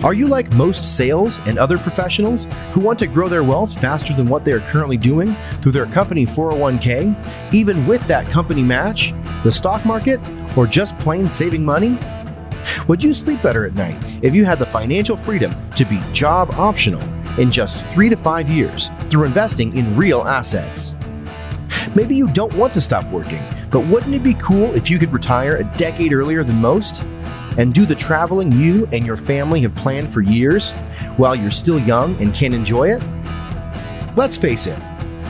Are you like most sales and other professionals who want to grow their wealth faster than what they are currently doing through their company 401k, even with that company match, the stock market, or just plain saving money? Would you sleep better at night if you had the financial freedom to be job optional in just 3 to 5 years through investing in real assets? Maybe you don't want to stop working, but wouldn't it be cool if you could retire a decade earlier than most and do the traveling you and your family have planned for years while you're still young and can enjoy it? Let's face it,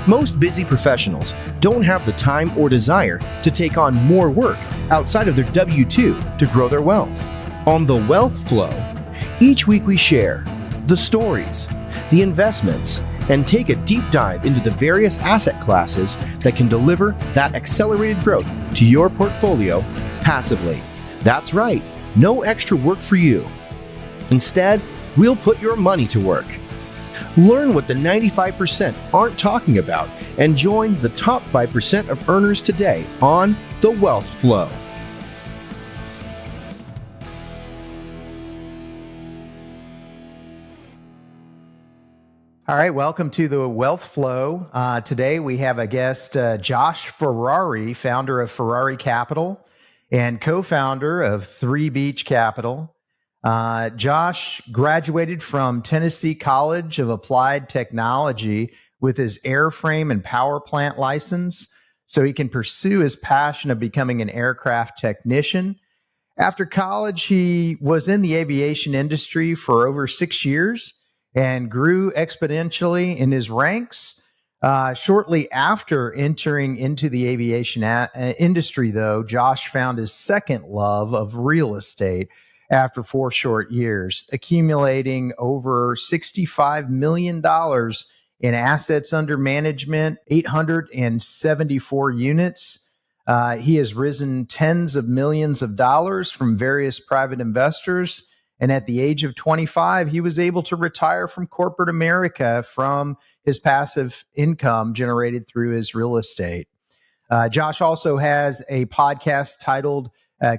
most busy professionals don't have the time or desire to take on more work outside of their W-2 to grow their wealth. On The Wealth Flow, each week we share the stories, the investments, and take a deep dive into the various asset classes that can deliver that accelerated growth to your portfolio passively. That's right, no extra work for you. Instead, we'll put your money to work. Learn what the 95% aren't talking about and join the top 5% of earners today on The Wealth Flow. All right, welcome to the Wealth Flow. Today we have a guest, Josh Ferrari, founder of Ferrari Capital and co-founder of Three Beach Capital. Josh graduated from Tennessee College of Applied Technology with his airframe and power plant license, so he can pursue his passion of becoming an aircraft technician. After college, he was in the aviation industry for over 6 years and grew exponentially in his ranks. Shortly after entering into the aviation industry, though, Josh found his second love of real estate after 4 short years, accumulating over $65 million in assets under management, 874 units. He has risen tens of millions of dollars from various private investors. And at the age of 25, he was able to retire from corporate America from his passive income generated through his real estate. Josh also has a podcast titled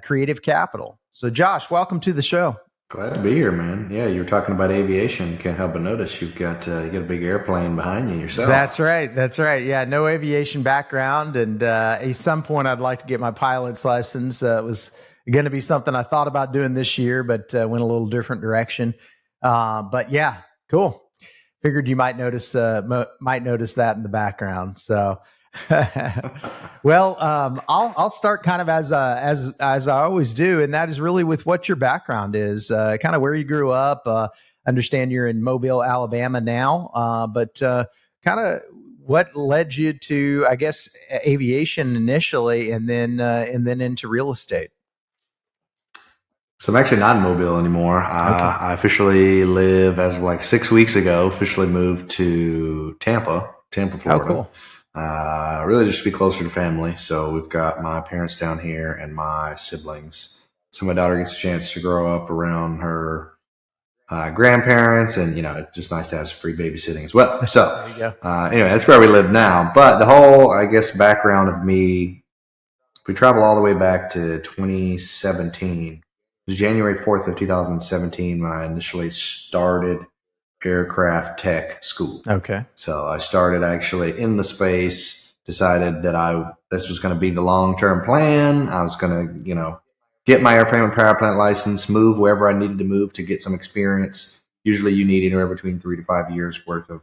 Creative Capital. So Josh, welcome to the show. Glad to be here, man. Yeah, you were talking about aviation. Can't help but notice you got a big airplane behind you yourself. That's right. Yeah, no aviation background. And at some point, I'd like to get my pilot's license. It was going to be something I thought about doing this year, but went a little different direction. But yeah, cool. Figured you might notice that in the background. So, well, I'll start kind of as I always do, and that is really with what your background is, kind of where you grew up. Understand you're in Mobile, Alabama now, but kind of what led you to, I guess, aviation initially, and then into real estate. So I'm actually not in Mobile anymore. Okay. I officially live, as of like 6 weeks ago, officially moved to Tampa, Florida. Oh, cool. Really just to be closer to family. So we've got my parents down here and my siblings. So my daughter gets a chance to grow up around her grandparents, and it's just nice to have some free babysitting as well. So There you go. Anyway, that's where we live now. But the whole, I guess, background of me, we travel all the way back to 2017. It was January 4th of 2017 when I initially started aircraft tech school. Okay. So I started actually in the space, decided that this was going to be the long-term plan. I was going to, get my airframe and power plant license, move wherever I needed to move to get some experience. Usually you need anywhere between 3 to 5 years worth of,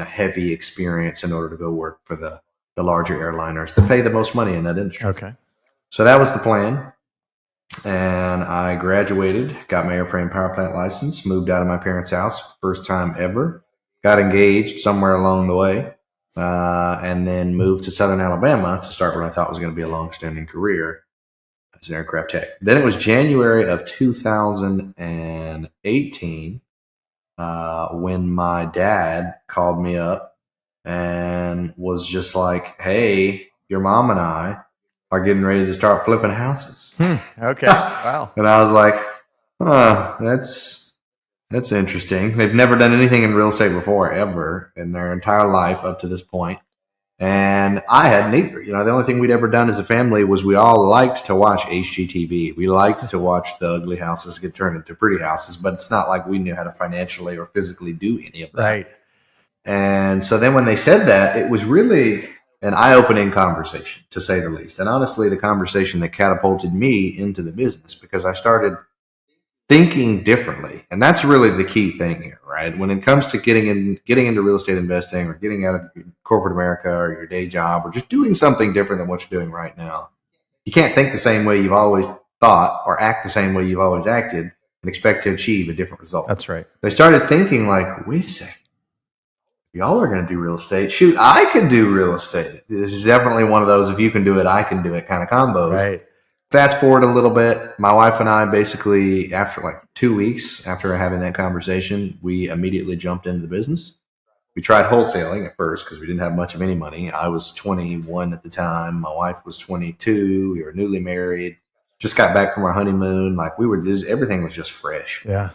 heavy experience in order to go work for the larger airliners that pay the most money in that industry. Okay. So that was the plan. And I graduated, got my airframe power plant license, moved out of my parents' house, first time ever, got engaged somewhere along the way, and then moved to Southern Alabama to start what I thought was going to be a long-standing career as an aircraft tech. Then it was January of 2018 when my dad called me up and was just like, "Hey, your mom and I are getting ready to start flipping houses." Okay. Wow. And I was like, that's interesting. They've never done anything in real estate before, ever, in their entire life up to this point. And I had neither. The only thing we'd ever done as a family was we all liked to watch HGTV. We liked to watch the ugly houses get turned into pretty houses, but it's not like we knew how to financially or physically do any of that. Right. And so then when they said that, it was really an eye-opening conversation, to say the least. And honestly, the conversation that catapulted me into the business, because I started thinking differently. And that's really the key thing here, right? When it comes to getting into real estate investing, or getting out of corporate America or your day job, or just doing something different than what you're doing right now, you can't think the same way you've always thought or act the same way you've always acted and expect to achieve a different result. That's right. They started thinking like, wait a second, y'all are going to do real estate. Shoot, I could do real estate. This is definitely one of those, if you can do it, I can do it kind of combos. Right. Fast forward a little bit, my wife and I basically, after like 2 weeks after having that conversation, we immediately jumped into the business. We tried wholesaling at first because we didn't have much of any money. I was 21 at the time. My wife was 22. We were newly married. Just got back from our honeymoon. Like everything was just fresh. Yeah.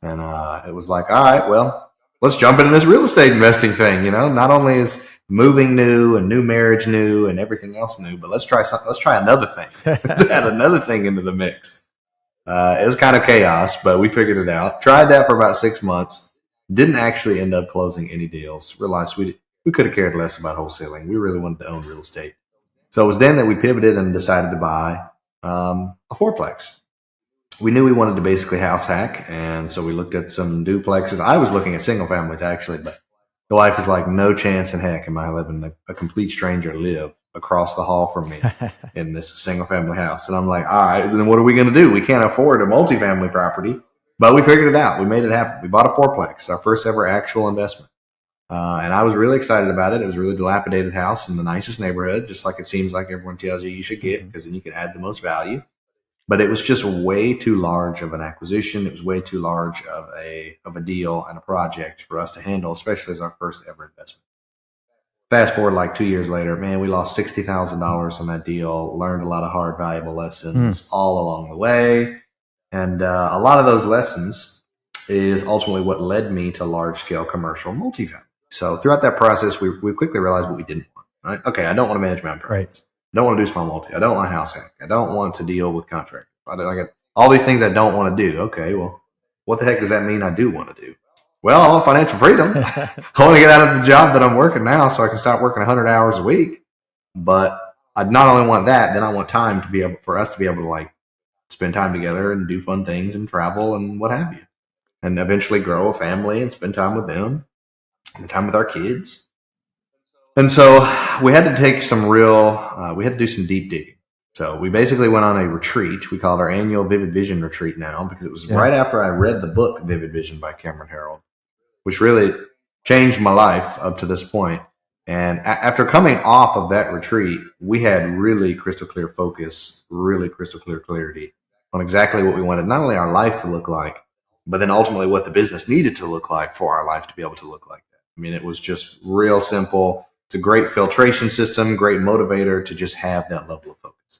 And it was like, all right, well, let's jump into this real estate investing thing. Not only is moving new and new marriage new and everything else new, but let's try something. Let's try another thing. Let's add another thing into the mix. It was kind of chaos, but we figured it out. Tried that for about 6 months. Didn't actually end up closing any deals. Realized we could have cared less about wholesaling. We really wanted to own real estate. So it was then that we pivoted and decided to buy a fourplex. We knew we wanted to basically house hack, and so we looked at some duplexes. I was looking at single families actually, but the wife is like, no chance in heck am I letting a complete stranger live across the hall from me in this single family house. And I'm like, all right, then what are we going to do? We can't afford a multifamily property, but we figured it out. We made it happen. We bought a fourplex, our first ever actual investment. And I was really excited about it. It was a really dilapidated house in the nicest neighborhood, just like it seems like everyone tells you should get, because then you can add the most value. But it was just way too large of an acquisition. It was way too large of a deal and a project for us to handle, especially as our first ever investment. Fast forward like 2 years later, man, we lost $60,000 on that deal. Learned a lot of hard, valuable lessons all along the way, and a lot of those lessons is ultimately what led me to large scale commercial multifamily. So throughout that process, we quickly realized what we didn't want. Right? Okay, I don't want to manage my own properties. Right. I don't want to do small multi. I don't want to house hack. I don't want to deal with contractors. I got all these things I don't want to do. Okay, well, what the heck does that mean I do want to do? Well, I want financial freedom. I want to get out of the job that I'm working now so I can stop working 100 hours a week. But I not only want that, then I want time for us to be able to like spend time together and do fun things and travel and what have you. And eventually grow a family and spend time with them, spend time with our kids. And so we had to take we had to do some deep digging. So we basically went on a retreat. We call it our annual Vivid Vision retreat now, because it was right after I read the book Vivid Vision by Cameron Herold, which really changed my life up to this point. And after coming off of that retreat, we had really crystal clear focus, really crystal clear clarity on exactly what we wanted, not only our life to look like, but then ultimately what the business needed to look like for our life to be able to look like that. I mean, it was just real simple. It's a great filtration system, great motivator to just have that level of focus.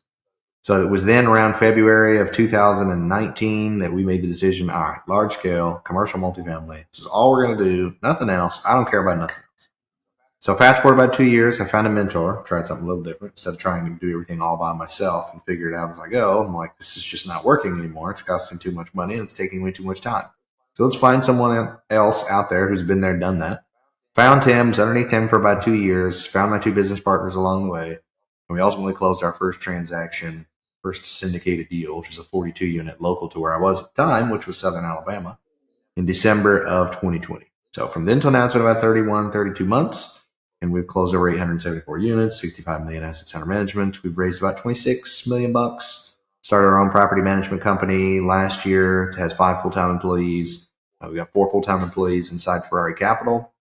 So it was then around February of 2019 that we made the decision, all right, large scale, commercial multifamily. This is all we're going to do, nothing else. I don't care about nothing else. So fast forward about 2 years, I found a mentor, tried something a little different. Instead of trying to do everything all by myself and figure it out as I go, I'm like, this is just not working anymore. It's costing too much money and it's taking way too much time. So let's find someone else out there who's been there, done that. Found him, was underneath him for about 2 years, found my two business partners along the way, and we ultimately closed our first transaction, first syndicated deal, which was a 42-unit local to where I was at the time, which was Southern Alabama, in December of 2020. So from then till now, it's been about 31, 32 months, and we've closed over 874 units, 65 million assets under management. We've raised about $26 million. Started our own property management company last year. It has 5 full-time employees. We got 4 full-time employees inside Ferrari Capital.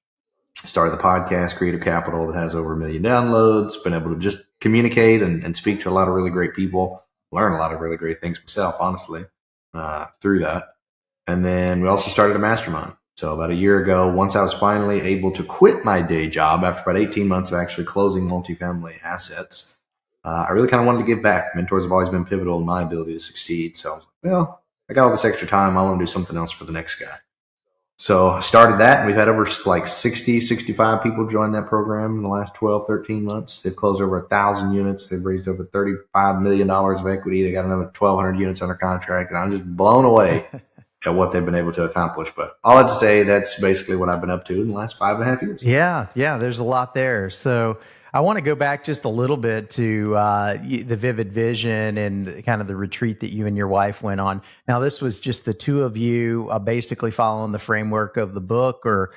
Started the podcast, Creative Capital, that has over 1 million downloads. Been able to just communicate and speak to a lot of really great people. Learn a lot of really great things myself, honestly, through that. And then we also started a mastermind. So about a year ago, once I was finally able to quit my day job after about 18 months of actually closing multifamily assets, I really kind of wanted to give back. Mentors have always been pivotal in my ability to succeed. So I was like, well, I got all this extra time. I want to do something else for the next guy. So I started that, and we've had over like 60, 65 people join that program in the last 12, 13 months. They've closed over 1,000 units. They've raised over $35 million of equity. They got another 1,200 units under contract, and I'm just blown away at what they've been able to accomplish. But all that to say, that's basically what I've been up to in the last 5.5 years. Yeah, there's a lot there. So I want to go back just a little bit to the vivid vision and kind of the retreat that you and your wife went on. Now, this was just the two of you basically following the framework of the book, or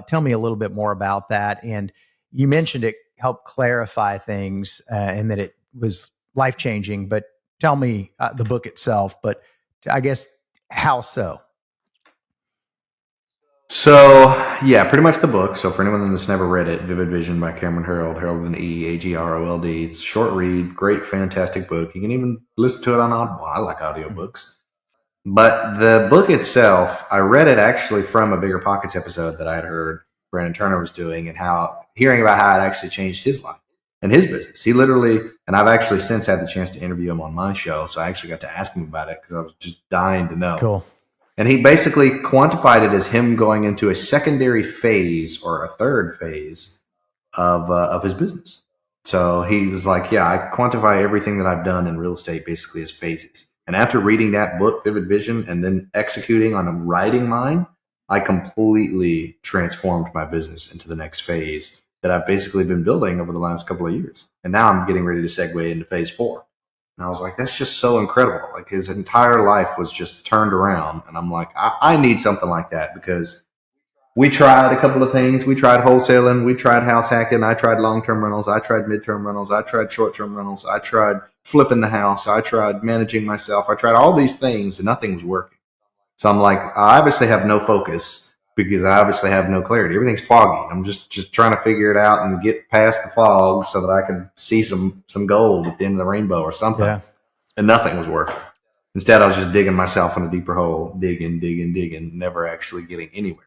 tell me a little bit more about that. And you mentioned it helped clarify things and that it was life changing, but tell me the book itself, but I guess how so? So, yeah, pretty much the book. So, for anyone that's never read it, Vivid Vision by Cameron Herold, Herold with an E, Agrold. It's a short read, great, fantastic book. You can even listen to it on Audible. I like audiobooks. But the book itself, I read it actually from a Bigger Pockets episode that I had heard Brandon Turner was doing, and hearing about how it actually changed his life and his business. He literally, and I've actually since had the chance to interview him on my show, so I actually got to ask him about it because I was just dying to know. Cool. And he basically quantified it as him going into a secondary phase or a third phase of his business. So he was like, yeah, I quantify everything that I've done in real estate basically as phases. And after reading that book, Vivid Vision, and then executing on writing mine, I completely transformed my business into the next phase that I've basically been building over the last couple of years. And now I'm getting ready to segue into phase 4. And I was like, that's just so incredible. Like his entire life was just turned around. And I'm like, I need something like that because we tried a couple of things. We tried wholesaling. We tried house hacking. I tried long-term rentals. I tried mid-term rentals. I tried short-term rentals. I tried flipping the house. I tried managing myself. I tried all these things and nothing was working. So I'm like, I obviously have no focus because I obviously have no clarity. Everything's foggy. I'm just trying to figure it out and get past the fog so that I can see some gold at the end of the rainbow or something. Yeah. And nothing was working. Instead, I was just digging myself in a deeper hole, digging, never actually getting anywhere.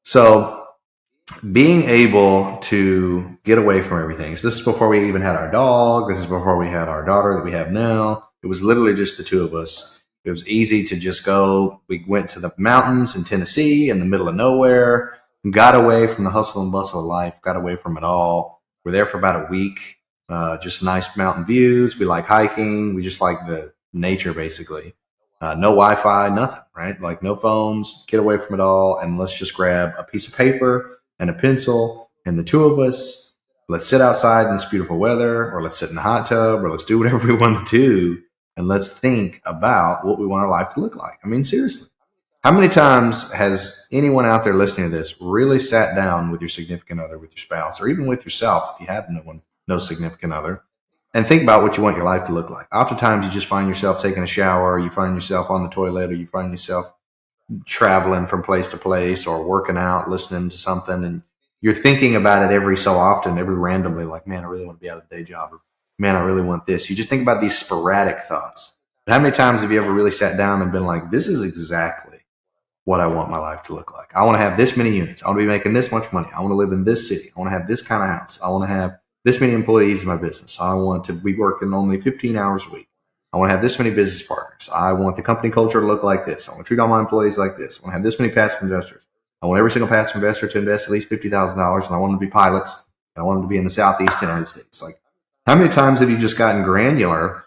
So being able to get away from everything. So this is before we even had our dog. This is before we had our daughter that we have now. It was literally just the two of us. It was easy to just go. We went to the mountains in Tennessee in the middle of nowhere, got away from the hustle and bustle of life, got away from it all. We're there for about a week. Just nice mountain views. We like hiking. We just like the nature, basically. No Wi-Fi, nothing, right? Like no phones, get away from it all, and let's just grab a piece of paper and a pencil, and the two of us, let's sit outside in this beautiful weather, or let's sit in the hot tub, or let's do whatever we want to do, and let's think about what we want our life to look like. I mean, seriously. How many times has anyone out there listening to this really sat down with your significant other, with your spouse, or even with yourself if you have no significant other, and think about what you want your life to look like? Oftentimes you just find yourself taking a shower, or you find yourself on the toilet, or you find yourself traveling from place to place or working out, listening to something, and you're thinking about it every so often, every randomly, like, man, I really want to be out of the day job, or man, I really want this. You just think about these sporadic thoughts. But how many times have you ever really sat down and been like, this is exactly what I want my life to look like? I want to have this many units. I want to be making this much money. I want to live in this city. I want to have this kind of house. I want to have this many employees in my business. I want to be working only 15 hours a week. I want to have this many business partners. I want the company culture to look like this. I want to treat all my employees like this. I want to have this many passive investors. I want every single passive investor to invest at least $50,000, and I want them to be pilots, and I want them to be in the Southeast United States. Like, how many times have you just gotten granular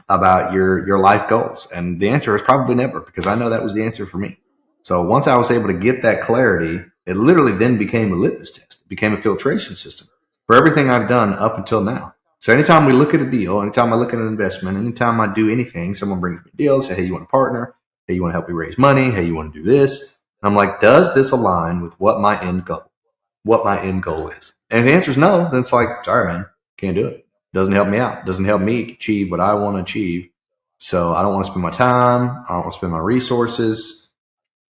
about your life goals? And the answer is probably never, because I know that was the answer for me. So once I was able to get that clarity, it literally then became a litmus test. It became a filtration system for everything I've done up until now. So anytime we look at a deal, anytime I look at an investment, anytime I do anything, someone brings me a deal, say, hey, you want a partner? Hey, you want to help me raise money? Hey, you want to do this? And I'm like, does this align with what my end goal is? And if the answer is no, then it's like, sorry, man, can't do it. Doesn't help me out. Doesn't help me achieve what I want to achieve. So I don't want to spend my time. I don't want to spend my resources.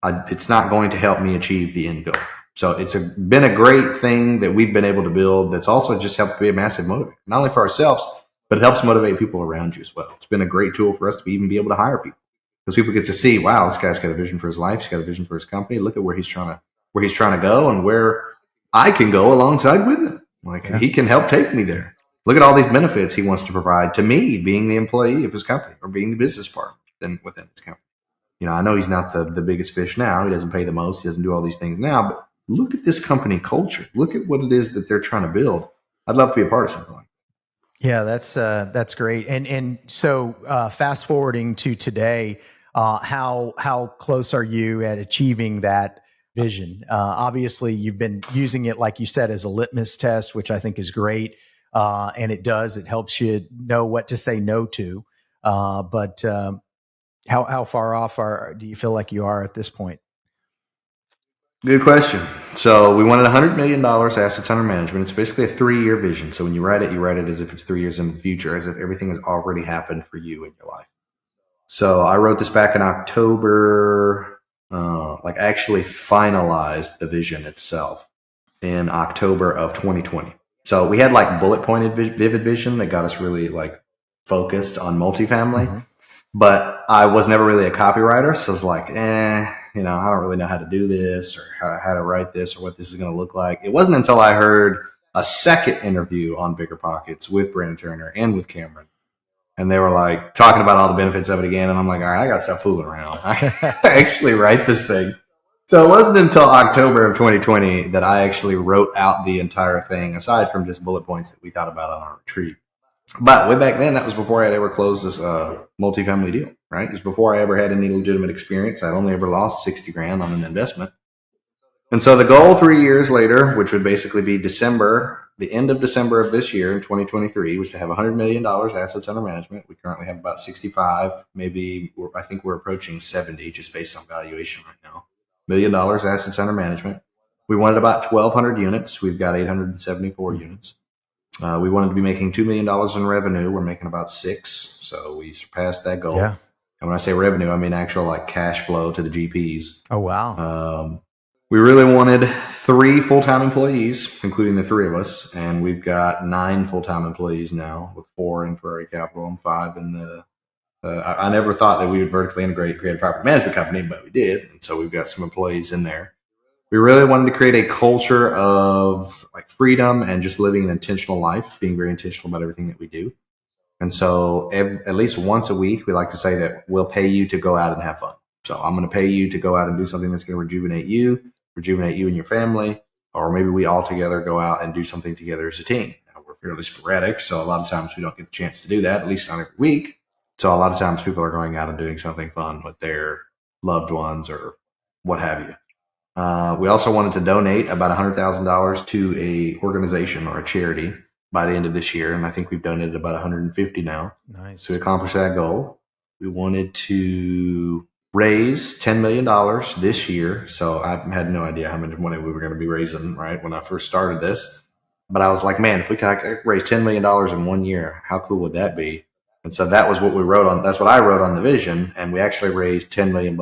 It's not going to help me achieve the end goal. So it's been a great thing that we've been able to build that's also just helped be a massive motivator, not only for ourselves, but it helps motivate people around you as well. It's been a great tool for us to even be able to hire people, because people get to see, wow, this guy's got a vision for his life. He's got a vision for his company. Look at where he's trying to go, and where I can go alongside with him. Like, he can help take me there. Look at all these benefits he wants to provide to me, being the employee of his company or being the business partner within his company. I know he's not the biggest fish now. He doesn't pay the most. He doesn't do all these things now. But look at this company culture. Look at what it is that they're trying to build. I'd love to be a part of something like that. Yeah, that's great. And so fast forwarding to today, how close are you at achieving that vision? Obviously, you've been using it, like you said, as a litmus test, which I think is great, and it helps you know what to say no to. But how far off do you feel like you are at this point? Good question. So we wanted $100 million assets under management. It's basically a 3-year vision. So when you write it as if it's 3 years in the future, as if everything has already happened for you in your life. So I wrote this back in October, actually finalized the vision itself in October of 2020. So we had like bullet pointed vivid vision that got us really like focused on multifamily. Mm-hmm. But I was never really a copywriter, so I was like, I don't really know how to do this or how to write this or what this is going to look like. It wasn't until I heard a second interview on Bigger Pockets with Brandon Turner and with Cameron, and they were like talking about all the benefits of it again, and I'm like, all right, I got to stop fooling around. I actually write this thing. So it wasn't until October of 2020 that I actually wrote out the entire thing, aside from just bullet points that we thought about on our retreat. But way back then, that was before I had ever closed this multifamily deal, right? It was before I ever had any legitimate experience. I'd only ever lost 60 grand on an investment. And so the goal 3 years later, which would basically be the end of December of this year in 2023, was to have $100 million assets under management. We currently have about 65, maybe I think we're approaching 70 just based on valuation right now. $1 million assets under management. We wanted about 1,200 units. We've got 874 units. We wanted to be making $2 million in revenue. We're making about 6, so we surpassed that goal. Yeah. And when I say revenue, I mean actual like cash flow to the GPs. Oh, wow. We really wanted 3 full-time employees, including the 3 of us, and we've got 9 full-time employees now, with 4 in Ferrari Capital and 5 in the. I never thought that we would vertically integrate, create a property management company, but we did, and so we've got some employees in there. We really wanted to create a culture of like freedom and just living an intentional life, being very intentional about everything that we do. And so at least once a week, we like to say that we'll pay you to go out and have fun. So I'm going to pay you to go out and do something that's going to rejuvenate you and your family, or maybe we all together go out and do something together as a team. Now, we're fairly sporadic, so a lot of times we don't get the chance to do that, at least not every week. So a lot of times people are going out and doing something fun with their loved ones or what have you. We also wanted to donate about $100,000 to a organization or a charity by the end of this year, and I think we've donated about 150 now. Nice. To accomplish that goal. We wanted to raise $10 million this year, so I had no idea how much money we were going to be raising right when I first started this. But I was like, man, if we could raise $10 million in 1 year, how cool would that be? And so that was what we wrote on. That's what I wrote on the vision, and we actually raised $10 million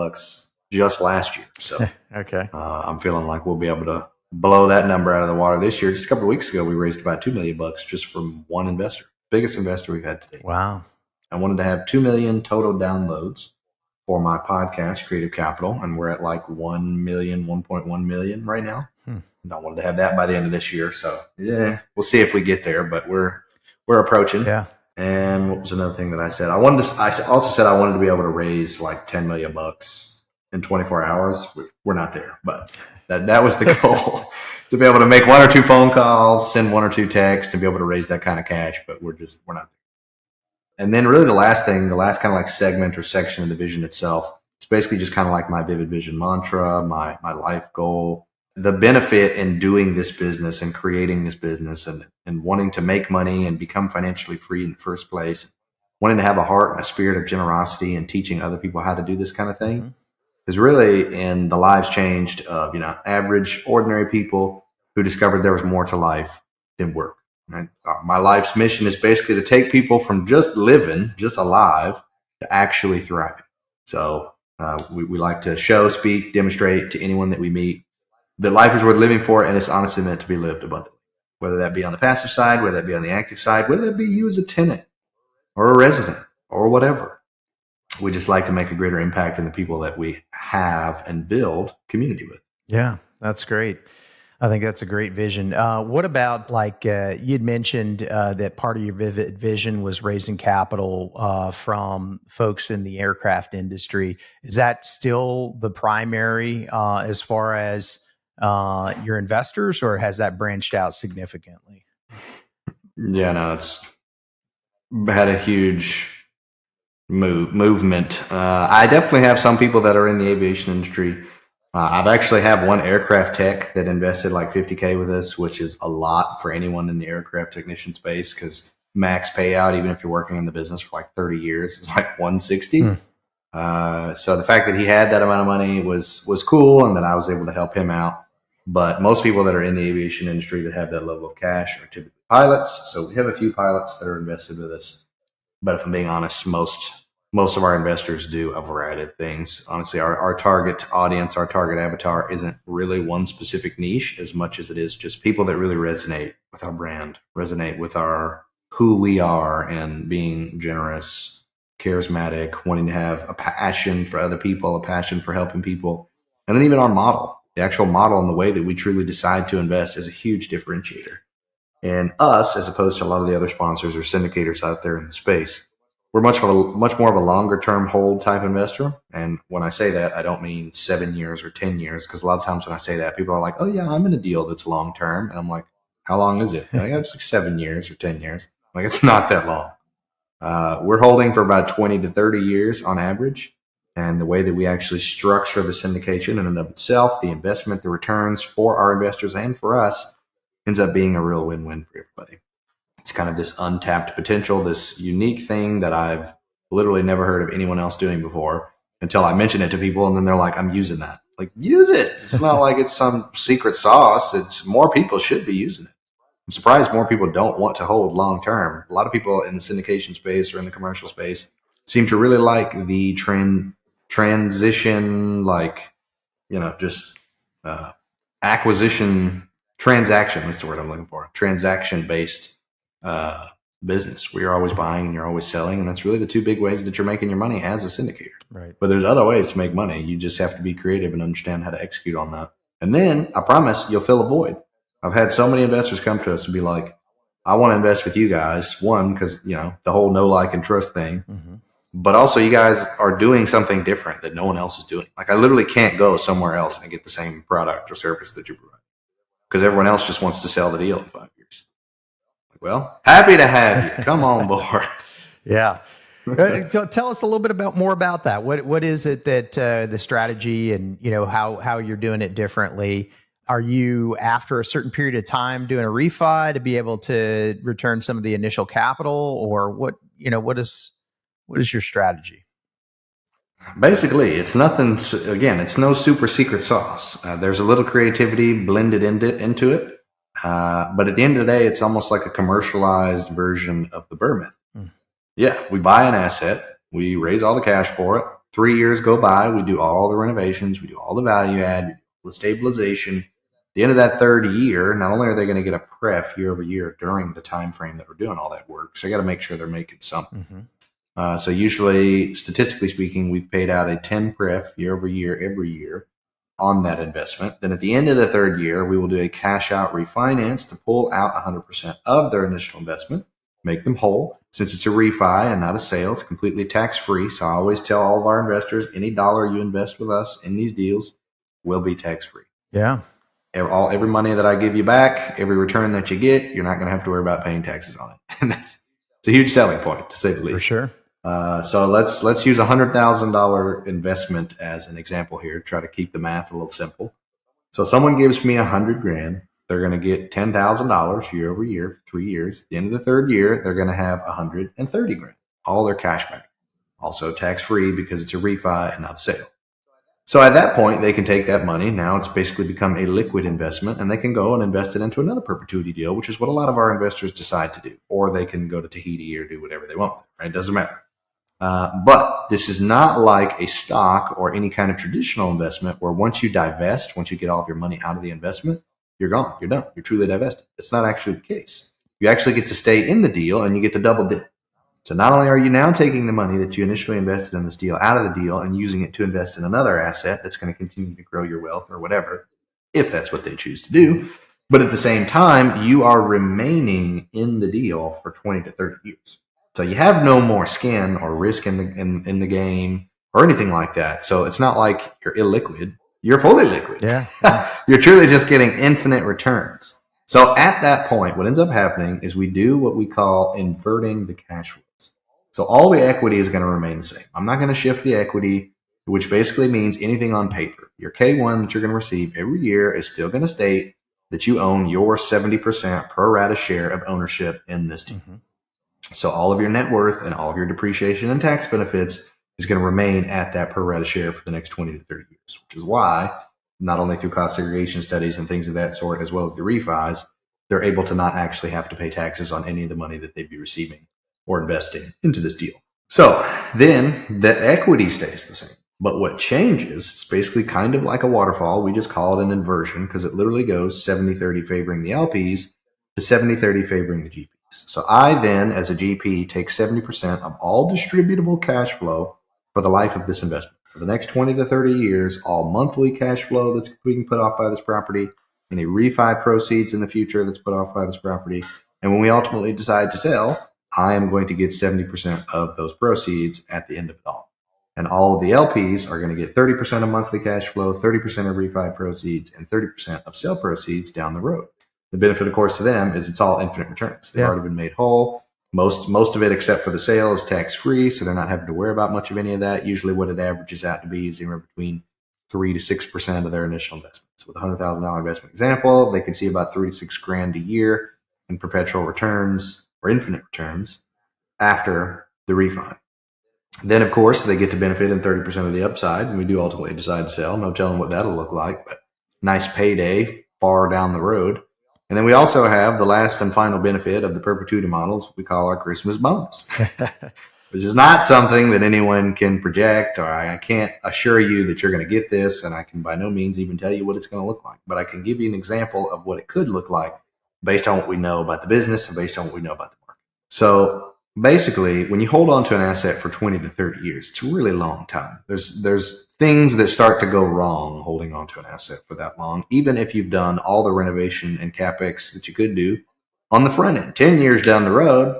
just last year. So okay. I'm feeling like we'll be able to blow that number out of the water this year. Just a couple of weeks ago, we raised about $2 million just from one investor, biggest investor we've had today. Wow. I wanted to have 2 million total downloads for my podcast, Creative Capital, and we're at like 1 million, 1.1 million right now. And I wanted to have that by the end of this year. So yeah, we'll see if we get there, but we're approaching. Yeah. And what was another thing that I said? I also said I wanted to be able to raise like $10 million in 24 hours. We're not there, but that was the goal. To be able to make 1 or 2 phone calls, send 1 or 2 texts, and be able to raise that kind of cash, but we're not there. And then really the last kind of like segment or section of the vision itself, it's basically just kind of like my vivid vision mantra, my life goal, the benefit in doing this business and creating this business and wanting to make money and become financially free in the first place, wanting to have a heart and a spirit of generosity and teaching other people how to do this kind of thing is really in the lives changed of, average, ordinary people who discovered there was more to life than work. Right? My life's mission is basically to take people from just living, just alive, to actually thriving. So we like to show, speak, demonstrate to anyone that we meet that life is worth living for, and it's honestly meant to be lived abundantly. Whether that be on the passive side, whether that be on the active side, whether that be you as a tenant or a resident or whatever. We just like to make a greater impact in the people that we have and build community with. Yeah, that's great. I think that's a great vision. What about you'd mentioned that part of your vivid vision was raising capital from folks in the aircraft industry. Is that still the primary as far as your investors, or has that branched out significantly? Yeah, no, it's had a huge movement. I definitely have some people that are in the aviation industry. I've actually have one aircraft tech that invested like 50K with us, which is a lot for anyone in the aircraft technician space because max payout, even if you're working in the business for like 30 years, is like 160. So the fact that he had that amount of money was cool, and that I was able to help him out. But most people that are in the aviation industry that have that level of cash are typically pilots. So we have a few pilots that are invested with us. But if I'm being honest, most of our investors do a variety of things. Honestly, our target audience, our target avatar isn't really one specific niche as much as it is just people that really resonate with our brand, resonate with our who we are and being generous, charismatic, wanting to have a passion for other people, a passion for helping people. And then even our model, the actual model and the way that we truly decide to invest is a huge differentiator. And us, as opposed to a lot of the other sponsors or syndicators out there in the space, we're much more of a longer term hold type investor. And when I say that, I don't mean 7 years or 10 years, because a lot of times when I say that, people are like, "Oh yeah, I'm in a deal that's long term," and I'm like, "How long is it?" Like, it's like 7 years or 10 years. Like, it's not that long. We're holding for about 20 to 30 years on average. And the way that we actually structure the syndication in and of itself, the investment, the returns for our investors and for us, ends up being a real win-win for everybody. It's kind of this untapped potential, this unique thing that I've literally never heard of anyone else doing before until I mention it to people, and then they're like, "I'm using that." Like, use it. It's not like it's some secret sauce. It's more people should be using it. I'm surprised more people don't want to hold long term. A lot of people in the syndication space or in the commercial space seem to really like the transition, like, just uh, acquisition transaction. That's the word I'm looking for. Transaction based uh, business where you're always buying and you're always selling, and that's really the two big ways that you're making your money as a syndicator. Right. But there's other ways to make money. You just have to be creative and understand how to execute on that. And then I promise you'll fill a void. I've had so many investors come to us and be like, "I want to invest with you guys." One, because the whole know, like, and trust thing, but also you guys are doing something different that no one else is doing. Like, I literally can't go somewhere else and get the same product or service that you provide because everyone else just wants to sell the deal in 5 years. Like, well, happy to have you. Come on board. Yeah. Tell us a little bit more about that. What is it that the strategy and how you're doing it differently? Are you, after a certain period of time, doing a refi to be able to return some of the initial capital, or what is your strategy? Basically, it's nothing. Again, it's no super secret sauce. There's a little creativity blended into it, but at the end of the day, it's almost like a commercialized version of the Burr myth. Yeah, we buy an asset, we raise all the cash for it. 3 years go by, we do all the renovations, we do all the value add, we do all the stabilization. At the end of that third year, not only are they going to get a pref year over year during the time frame that we're doing all that work, so you got to make sure they're making something. So usually, statistically speaking, we've paid out a 10 pref year over year every year on that investment. Then at the end of the third year, we will do a cash out refinance to pull out 100% of their initial investment, make them whole. Since it's a refi and not a sale, it's completely tax free. So I always tell all of our investors, any dollar you invest with us in these deals will be tax free. Yeah. Every money that I give you back, every return that you get, you're not going to have to worry about paying taxes on it. And it's a huge selling point, to say the least. For sure. So let's use $100,000 investment as an example here. Try to keep the math a little simple. So someone gives me $100,000, they're going to get $10,000 year over year, 3 years. At the end of the third year, they're going to have $130,000, all their cash back, also tax free because it's a refi and not a sale. So at that point, they can take that money. Now it's basically become a liquid investment, and they can go and invest it into another perpetuity deal, which is what a lot of our investors decide to do. Or they can go to Tahiti or do whatever they want. Right? It doesn't matter. But this is not like a stock or any kind of traditional investment where once you divest, once you get all of your money out of the investment, you're gone. You're done. You're truly divested. It's not actually the case. You actually get to stay in the deal and you get to double dip. So not only are you now taking the money that you initially invested in this deal out of the deal and using it to invest in another asset that's going to continue to grow your wealth or whatever, if that's what they choose to do. But at the same time, you are remaining in the deal for 20 to 30 years. So you have no more skin or risk in the game or anything like that. So it's not like you're illiquid. You're fully liquid. Yeah. You're truly just getting infinite returns. So at that point, what ends up happening is we do what we call inverting the cash flows. So all the equity is going to remain the same. I'm not going to shift the equity, which basically means anything on paper. Your K1 that you're going to receive every year is still going to state that you own your 70% pro rata share of ownership in this deal. Mm-hmm. So all of your net worth and all of your depreciation and tax benefits is going to remain at that pro rata share for the next 20 to 30 years, which is why not only through cost segregation studies and things of that sort, as well as the refis, they're able to not actually have to pay taxes on any of the money that they'd be receiving or investing into this deal. So then the equity stays the same. But what changes, it's basically kind of like a waterfall. We just call it an inversion because it literally goes 70-30 favoring the LPs to 70-30 favoring the GPs. So I then, as a GP, take 70% of all distributable cash flow for the life of this investment. For the next 20 to 30 years, all monthly cash flow that's being put off by this property, any refi proceeds in the future that's put off by this property, and when we ultimately decide to sell, I am going to get 70% of those proceeds at the end of it all. And all of the LPs are going to get 30% of monthly cash flow, 30% of refi proceeds, and 30% of sale proceeds down the road. The benefit, of course, to them is it's all infinite returns. They've already been made whole. Most of it, except for the sale, is tax-free, so they're not having to worry about much of any of that. Usually what it averages out to be is anywhere between 3 to 6% of their initial investments. With a $100,000 investment example, they can see about 3 to 6 grand a year in perpetual returns or infinite returns after the refi. Then, of course, they get to benefit in 30% of the upside, and we do ultimately decide to sell. No telling what that'll look like, but nice payday far down the road. And then we also have the last and final benefit of the perpetuity models we call our Christmas bonus, which is not something that anyone can project, or I can't assure you that you're going to get this, and I can by no means even tell you what it's going to look like. But I can give you an example of what it could look like based on what we know about the business and based on what we know about the market. So basically, when you hold on to an asset for 20 to 30 years, it's a really long time. There's things that start to go wrong holding on to an asset for that long, even if you've done all the renovation and capex that you could do on the front end. 10 years down the road,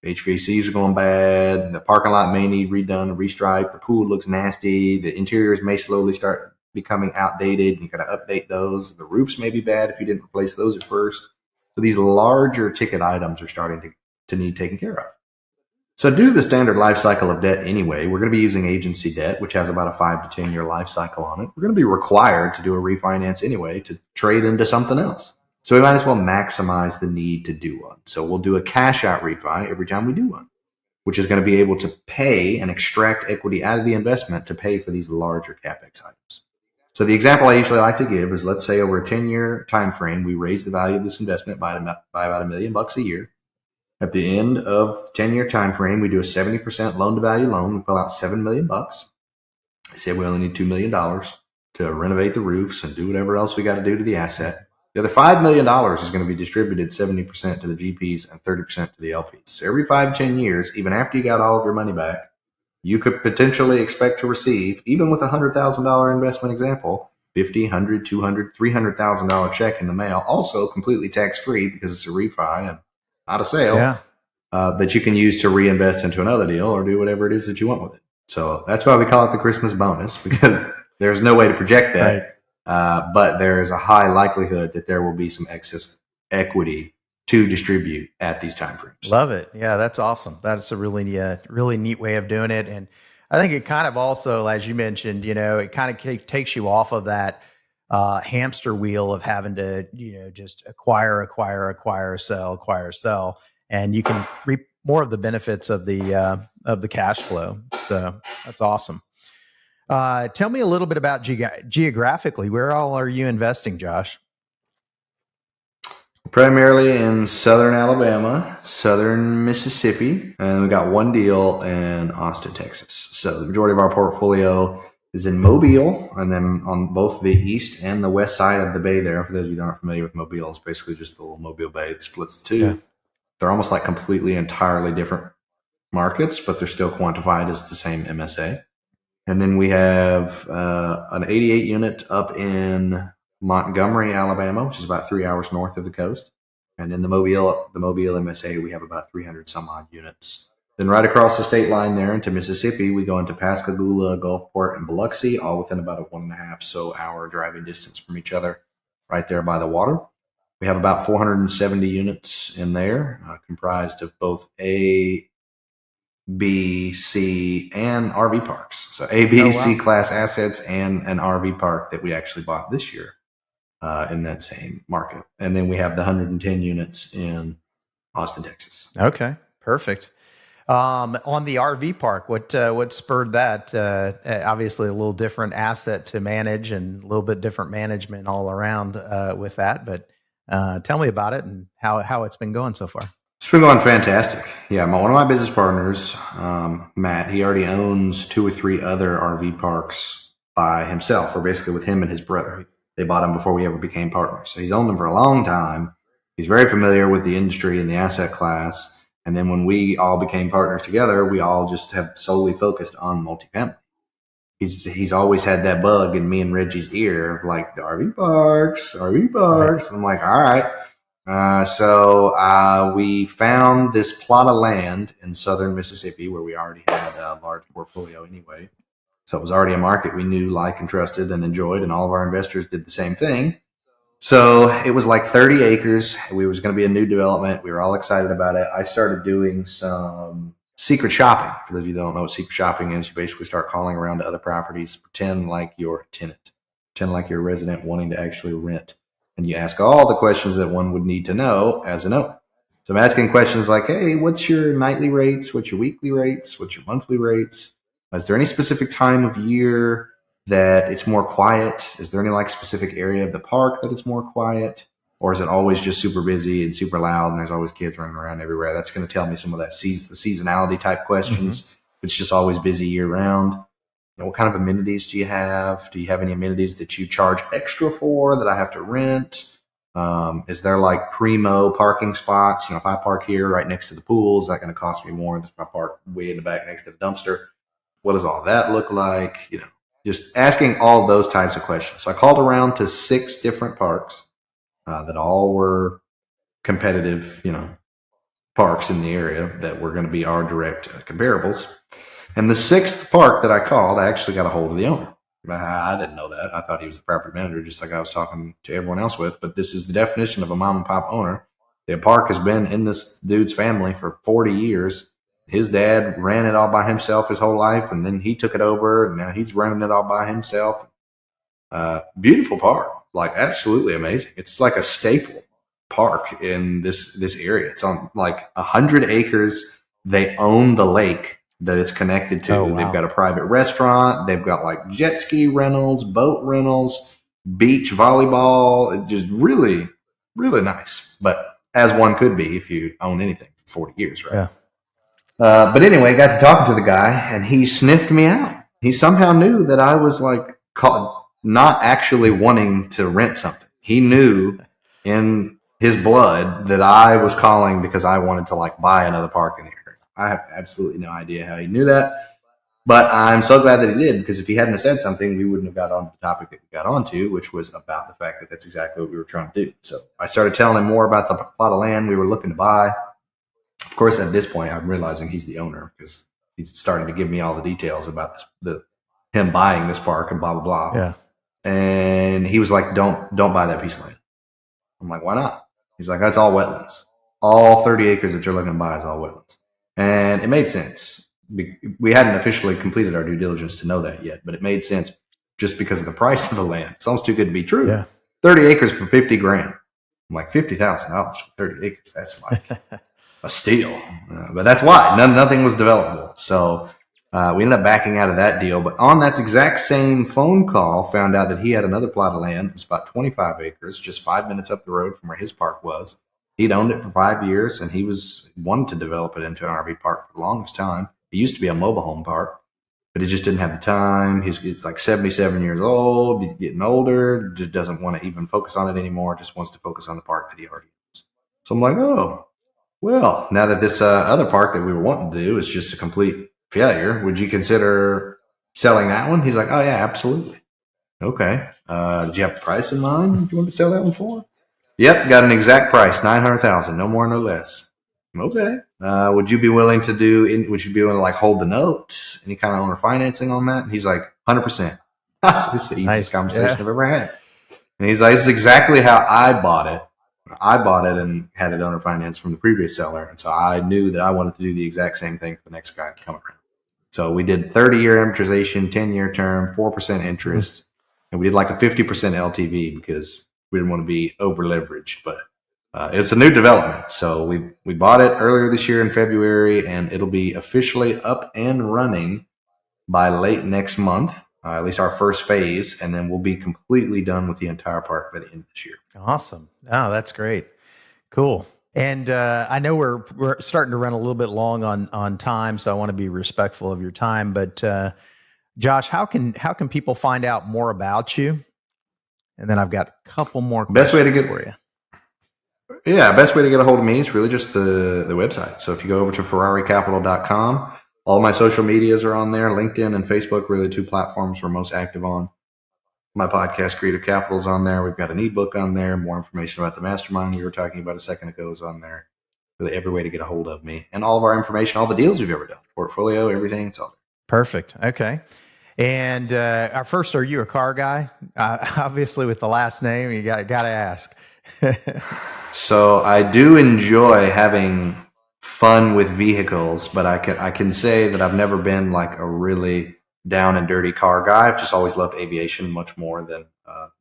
HVACs are going bad, the parking lot may need redone, restriped, the pool looks nasty, the interiors may slowly start becoming outdated, and you got to update those. The roofs may be bad if you didn't replace those at first. So these larger ticket items are starting to need taken care of. So due to the standard life cycle of debt anyway, we're going to be using agency debt, which has about a 5 to 10 year life cycle on it. We're going to be required to do a refinance anyway to trade into something else. So we might as well maximize the need to do one. So we'll do a cash out refi every time we do one, which is going to be able to pay and extract equity out of the investment to pay for these larger capex items. So the example I usually like to give is, let's say over a 10-year time frame, we raise the value of this investment by about $1 million a year. At the end of the 10-year time frame, we do a 70% loan to value loan. We pull out $7 million. I say we only need $2 million to renovate the roofs and do whatever else we got to do to the asset. The other $5 million is going to be distributed 70% to the GPs and 30% to the LPs. So every 5-10 years, even after you got all of your money back, you could potentially expect to receive, even with a $100,000 investment example, $50,000, $100,000, $200,000, $300,000 check in the mail, also completely tax-free because it's a refi and not a sale, that you can use to reinvest into another deal or do whatever it is that you want with it. So that's why we call it the Christmas bonus, because there's no way to project that. Right. But there is a high likelihood that there will be some excess equity to distribute at these time frames. Love it. Yeah, that's awesome. That's a really neat way of doing it. And I think it kind of also, as you mentioned, it kind of takes you off of that hamster wheel of having to, just acquire, sell, and you can reap more of the benefits of the cash flow. So that's awesome. Tell me a little bit about geographically, where all are you investing, Josh? Primarily in southern Alabama, southern Mississippi, and we got one deal in Austin, Texas. So the majority of our portfolio is in Mobile, and then on both the east and the west side of the bay there. For those of you that aren't familiar with Mobile, it's basically just the little Mobile Bay that splits the two. Yeah. They're almost like completely, entirely different markets, but they're still quantified as the same MSA. And then we have an 88 unit up in Montgomery, Alabama, which is about 3 hours north of the coast. And in the Mobile MSA, we have about 300 some odd units. Then right across the state line there into Mississippi, we go into Pascagoula, Gulfport, and Biloxi, all within about a 1.5 hour driving distance from each other, right there by the water. We have about 470 units in there, comprised of both A, B, C, and RV parks. So A, B, Oh, C wow. class assets and an RV park that we actually bought this year in that same market. And then we have the 110 units in Austin, Texas. Okay, perfect. On the RV park, what spurred that? Obviously, a little different asset to manage and a little bit different management all around with that. But tell me about it and how it's been going so far. It's been going fantastic. Yeah, one of my business partners, Matt, he already owns 2 or 3 other RV parks by himself, or basically with him and his brother. Right. They bought them before we ever became partners. So he's owned them for a long time. He's very familiar with the industry and the asset class. And then when we all became partners together, we all just have solely focused on multifamily. He's always had that bug in me and Reggie's ear of like the RV parks, RV Right. parks. I'm like, all right. So we found this plot of land in southern Mississippi where we already had a large portfolio anyway. So it was already a market we knew, liked, and trusted and enjoyed, and all of our investors did the same thing. So it was like 30 acres. We was going to be a new development. We were all excited about it. I started doing some secret shopping. For those of you that don't know what secret shopping is, you basically start calling around to other properties, pretend like you're a tenant, pretend like you're a resident wanting to actually rent. And you ask all the questions that one would need to know as an owner. So I'm asking questions like, hey, what's your nightly rates? What's your weekly rates? What's your monthly rates? Is there any specific time of year that it's more quiet? Is there any like specific area of the park that it's more quiet? Or is it always just super busy and super loud and there's always kids running around everywhere? That's going to tell me some of that the seasonality type questions. It's just always busy year round. What kind of amenities do you have? Do you have any amenities that you charge extra for that I have to rent? Is there like primo parking spots? If I park here right next to the pool, is that going to cost me more than if I park way in the back next to the dumpster? What does all that look like? Just asking all those types of questions. So I called around to 6 different parks that all were competitive, parks in the area that were going to be our direct comparables. And the 6th park that I called, I actually got a hold of the owner. I didn't know that. I thought he was the property manager, just like I was talking to everyone else with. But this is the definition of a mom and pop owner. The park has been in this dude's family for 40 years. His dad ran it all by himself his whole life, and then he took it over, and now he's running it all by himself. Beautiful park, like absolutely amazing. It's like a staple park in this area. It's on like 100 acres. They own the lake that it's connected to. Oh, wow. They've got a private restaurant. They've got like jet ski rentals, boat rentals, beach volleyball. Just really, really nice. But as one could be if you own anything for 40 years, right? Yeah. But anyway, got to talking to the guy, and he sniffed me out. He somehow knew that I was like not actually wanting to rent something. He knew in his blood that I was calling because I wanted to like buy another park in the area. I have absolutely no idea how he knew that, but I'm so glad that he did, because if he hadn't have said something, we wouldn't have got on the topic that we got onto, which was about the fact that that's exactly what we were trying to do. So I started telling him more about the plot of land we were looking to buy. Of course, at this point, I'm realizing he's the owner because he's starting to give me all the details about him buying this park and blah blah blah. Yeah. And he was like, "Don't buy that piece of land." I'm like, "Why not?" He's like, "That's all wetlands. All 30 acres that you're looking to buy is all wetlands." And it made sense. We hadn't officially completed our due diligence to know that yet, but it made sense just because of the price of the land. It's almost too good to be true. Yeah. 30 acres for 50 grand. I'm like, $50,000 for 30 acres. That's like a steal. But that's why nothing was developable. So we ended up backing out of that deal. But on that exact same phone call, found out that he had another plot of land. It was about 25 acres, just 5 minutes up the road from where his park was. He'd owned it for 5 years, and he wanted to develop it into an RV park for the longest time. It used to be a mobile home park, but he just didn't have the time. He's like 77 years old. He's getting older. Just doesn't want to even focus on it anymore. Just wants to focus on the park that he already owns. So I'm like, oh, well, now that this other park that we were wanting to do is just a complete failure, would you consider selling that one? He's like, oh, yeah, absolutely. Okay. Did you have a price in mind you want to sell that one for? Yep, got an exact price, 900,000, no more, no less. Okay. Would you be willing to would you be willing to like hold the note? Any kind of owner financing on that? And he's like, 100%. It's the easiest Nice. conversation Yeah. I've ever had. And he's like, this is exactly how I bought it. I bought it and had it owner finance from the previous seller. And so I knew that I wanted to do the exact same thing for the next guy to come around. So we did 30-year amortization, 10-year term, 4% Mhm. interest, and we did like a 50% LTV because we didn't want to be over leveraged. But it's a new development. So we bought it earlier this year in February, and it'll be officially up and running by late next month, at least our first phase, and then we'll be completely done with the entire park by the end of this year. Awesome. Oh, that's great. Cool. And I know we're starting to run a little bit long on time, so I want to be respectful of your time. But Josh, how can people find out more about you? And then I've got a couple more Best way to questions get for you. Best way to get a hold of me is really just the website. So if you go over to ferraricapital.com, all my social medias are on there. LinkedIn and Facebook, really the two platforms we're most active on. My podcast, Creative Capital, is on there. We've got an ebook on there. More information about the mastermind we were talking about a second ago is on there. Really every way to get a hold of me. And all of our information, all the deals we've ever done, portfolio, everything, it's all there. Perfect. Okay. And first, are you a car guy? Obviously, with the last name, you got to ask. So I do enjoy having fun with vehicles, but I can say that I've never been like a really down and dirty car guy. I've just always loved aviation much more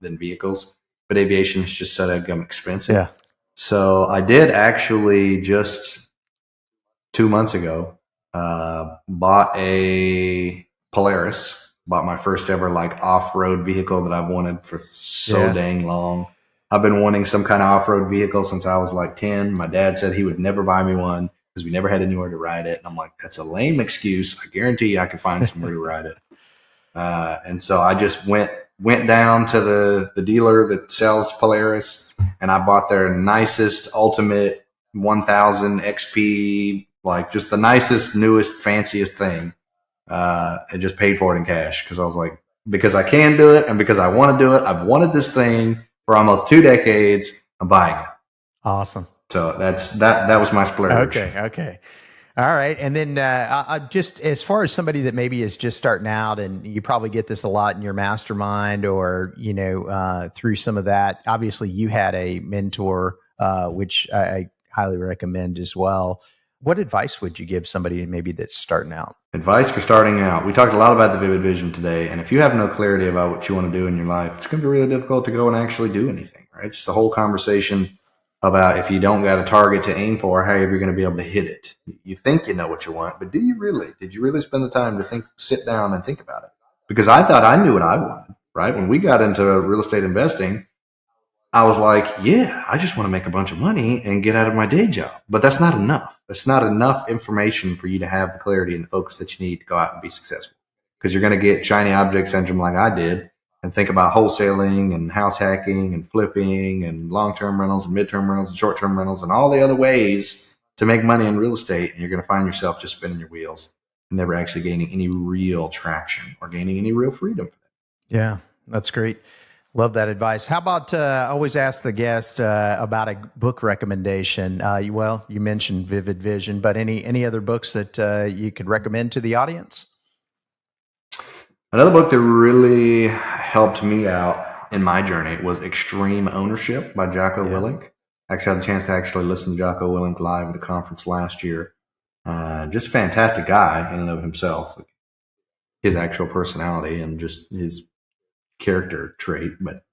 than vehicles. But aviation is just so damn expensive. Yeah. So I did actually just 2 months ago bought a Polaris. Bought my first ever like off-road vehicle that I've wanted for so Yeah. dang long. I've been wanting some kind of off-road vehicle since I was like 10. My dad said he would never buy me one because we never had anywhere to ride it. And I'm like, that's a lame excuse. I guarantee you I could find somewhere to ride it. And so I just went down to the dealer that sells Polaris, and I bought their nicest ultimate 1000 XP, like just the nicest, newest, fanciest thing. And just paid for it in cash because I was like, because I can do it and because I want to do it. I've wanted this thing for almost 2 decades. I'm buying it. Awesome. So that was my splurge. Okay. All right. And then just as far as somebody that maybe is just starting out, and you probably get this a lot in your mastermind or, through some of that, obviously you had a mentor, which I highly recommend as well. What advice would you give somebody maybe that's starting out? Advice for starting out. We talked a lot about the vivid vision today, and if you have no clarity about what you want to do in your life, it's going to be really difficult to go and actually do anything, right? It's the whole conversation about if you don't got a target to aim for, how are you going to be able to hit it? You think you know what you want, but do you really? Did you really spend the time to sit down and think about it? Because I thought I knew what I wanted, right? When we got into real estate investing, I was like, yeah, I just want to make a bunch of money and get out of my day job. But that's not enough. That's not enough information for you to have the clarity and the focus that you need to go out and be successful. Because you're going to get shiny object syndrome like I did and think about wholesaling and house hacking and flipping and long-term rentals and mid-term rentals and short-term rentals and all the other ways to make money in real estate. And you're going to find yourself just spinning your wheels and never actually gaining any real traction or gaining any real freedom. Yeah, that's great. Love that advice. How about I always ask the guest about a book recommendation? You mentioned Vivid Vision, but any other books that you could recommend to the audience? Another book that really helped me out in my journey was Extreme Ownership by Jocko Willink. I actually had the chance to actually listen to Jocko Willink live at a conference last year. Just a fantastic guy in and of himself, his actual personality and just his character trait. But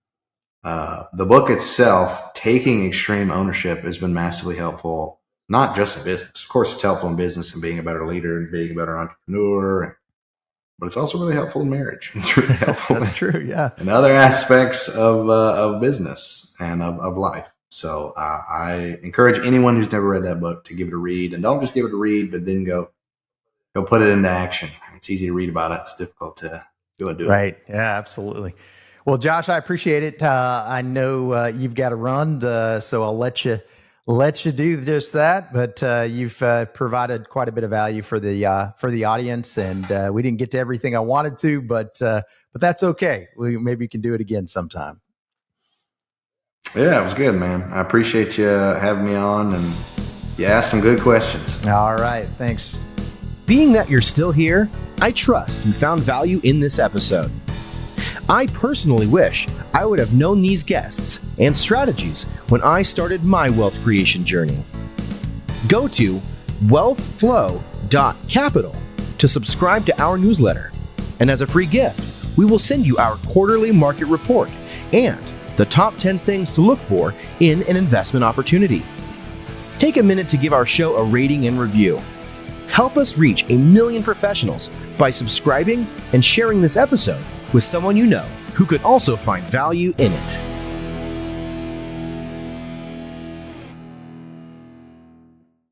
the book itself, Taking Extreme Ownership, has been massively helpful, not just in business. Of course, it's helpful in business and being a better leader and being a better entrepreneur. But it's also really helpful in marriage. It's really helpful. That's true. Yeah. In other aspects of business and of life. So I encourage anyone who's never read that book to give it a read, and don't just give it a read, but then go put it into action. It's easy to read about it. It's difficult to go and do it. Right. Yeah, absolutely. Well, Josh, I appreciate it. I know you've got to run, so I'll let let you do just that, but you've provided quite a bit of value for the audience, and we didn't get to everything I wanted to, but that's okay. Maybe we can do it again sometime. Yeah, it was good, man. I appreciate you having me on, and you asked some good questions. All right, thanks. Being that you're still here, I trust you found value in this episode. I personally wish I would have known these guests and strategies when I started my wealth creation journey. Go to wealthflow.capital to subscribe to our newsletter. And as a free gift, we will send you our quarterly market report and the top 10 things to look for in an investment opportunity. Take a minute to give our show a rating and review. Help us reach 1 million professionals by subscribing and sharing this episode with someone you know who could also find value in it.